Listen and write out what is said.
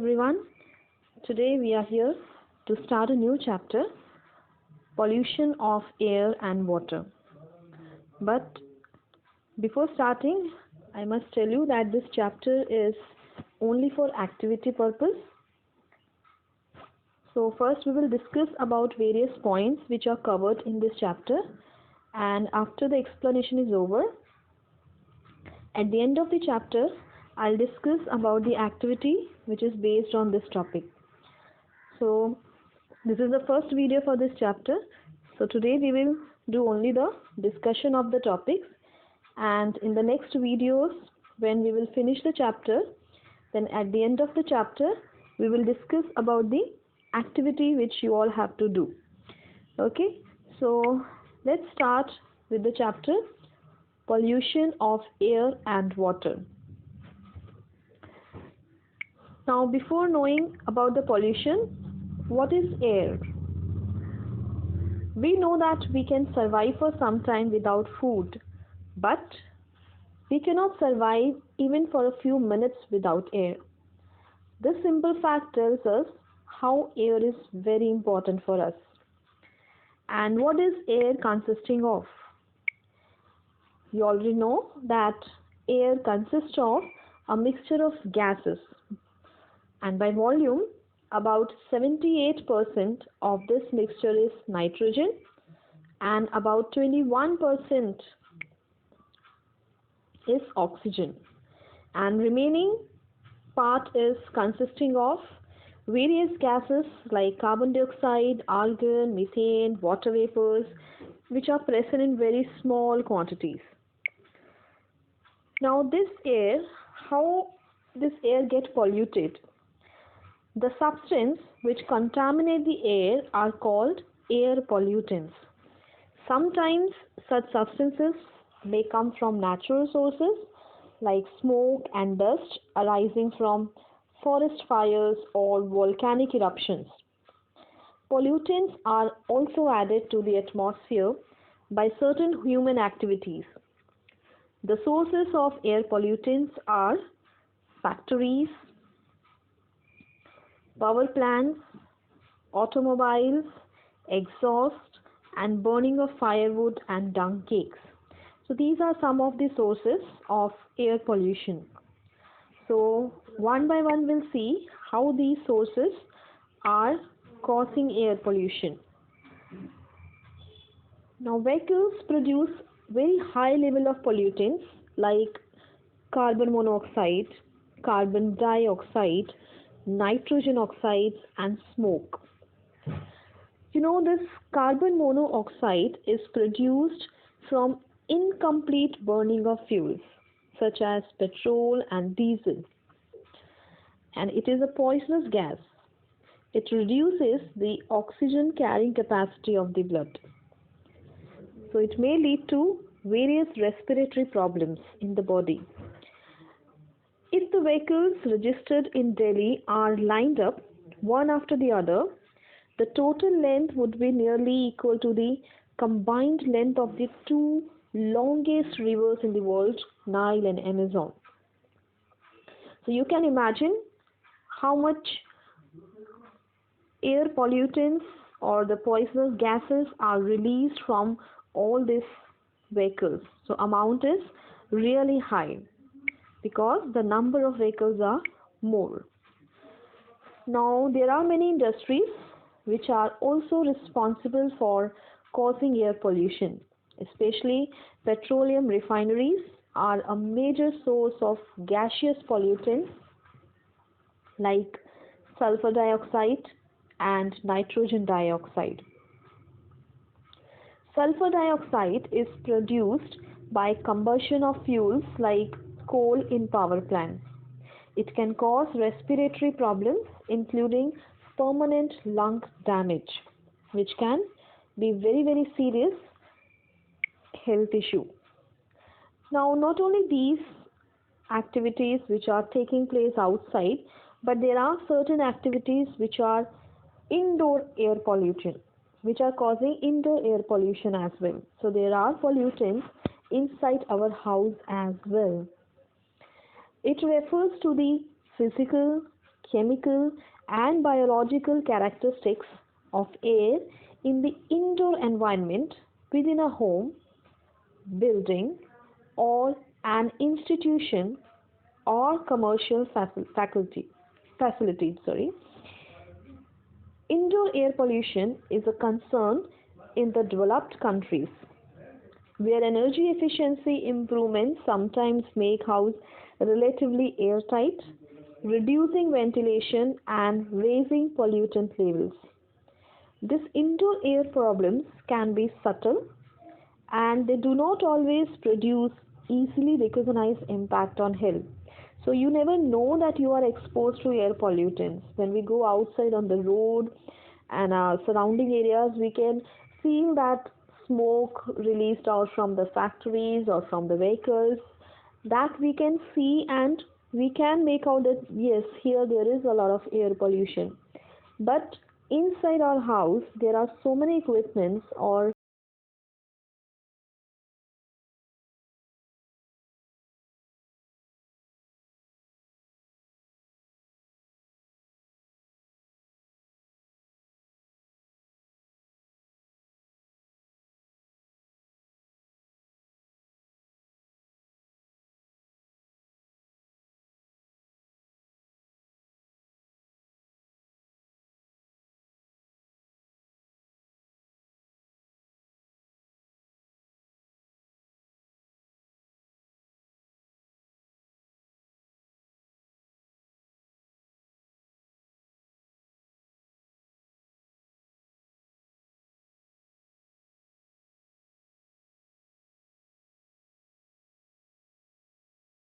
everyone. Today we are here to start a new chapter, pollution of air and water. But before starting, I must tell you that this chapter is only for activity purpose. So first we will discuss about various points which are covered in this chapter, and after the explanation is over, at the end of the chapter, I'll discuss about the activity which is based on this topic. So this is the first video for this chapter. So today we will do only the discussion of the topics, and in the next videos when we will finish the chapter, then at the end of the chapter we will discuss about the activity which you all have to do. Okay, so let's start with the chapter pollution of air and water. Now, before knowing about the pollution, what is air? We know that we can survive for some time without food, but we cannot survive even for a few minutes without air. This simple fact tells us how air is very important for us. And what is air consisting of? You already know that air consists of a mixture of gases, and by volume, about 78% of this mixture is nitrogen and about 21% is oxygen, and remaining part is consisting of various gases like carbon dioxide, argon, methane, water vapors, which are present in very small quantities. Now how this air get polluted? The substance which contaminate the air are called air pollutants. Sometimes such substances may come from natural sources like smoke and dust arising from forest fires or volcanic eruptions. Pollutants are also added to the atmosphere by certain human activities. The sources of air pollutants are factories, power plants, automobiles, exhaust, and burning of firewood and dung cakes. So these are some of the sources of air pollution. So one by one we'll see how these sources are causing air pollution. Now vehicles produce very high level of pollutants like carbon monoxide, carbon dioxide, nitrogen oxides, and smoke. You know, this carbon monoxide is produced from incomplete burning of fuels such as petrol and diesel, and it is a poisonous gas. It reduces the oxygen carrying capacity of the blood. So it may lead to various respiratory problems in the body. If the vehicles registered in Delhi are lined up one after the other, the total length would be nearly equal to the combined length of the two longest rivers in the world, Nile and Amazon. So you can imagine how much air pollutants or the poisonous gases are released from all these vehicles. So amount is really high because the number of vehicles are more. Now there are many industries which are also responsible for causing air pollution, especially petroleum refineries are a major source of gaseous pollutants like sulfur dioxide and nitrogen dioxide. Sulfur dioxide is produced by combustion of fuels like coal in power plants. It can cause respiratory problems including permanent lung damage, which can be very serious health issue. Now not only these activities which are taking place outside, but there are certain activities which are indoor air pollution, which are causing indoor air pollution as well. So there are pollutants inside our house as well. It refers to the physical, chemical, and biological characteristics of air in the indoor environment within a home, building, or an institution or commercial facility. Indoor air pollution is a concern in the developed countries where energy efficiency improvements sometimes make house relatively airtight, reducing ventilation and raising pollutant levels. These indoor air problems can be subtle and they do not always produce easily recognized impact on health. So you never know that you are exposed to air pollutants. When we go outside on the road and our surrounding areas, we can feel that smoke released out from the factories or from the vehicles, that we can see, and we can make out that yes, here there is a lot of air pollution. But inside our house there are so many equipments or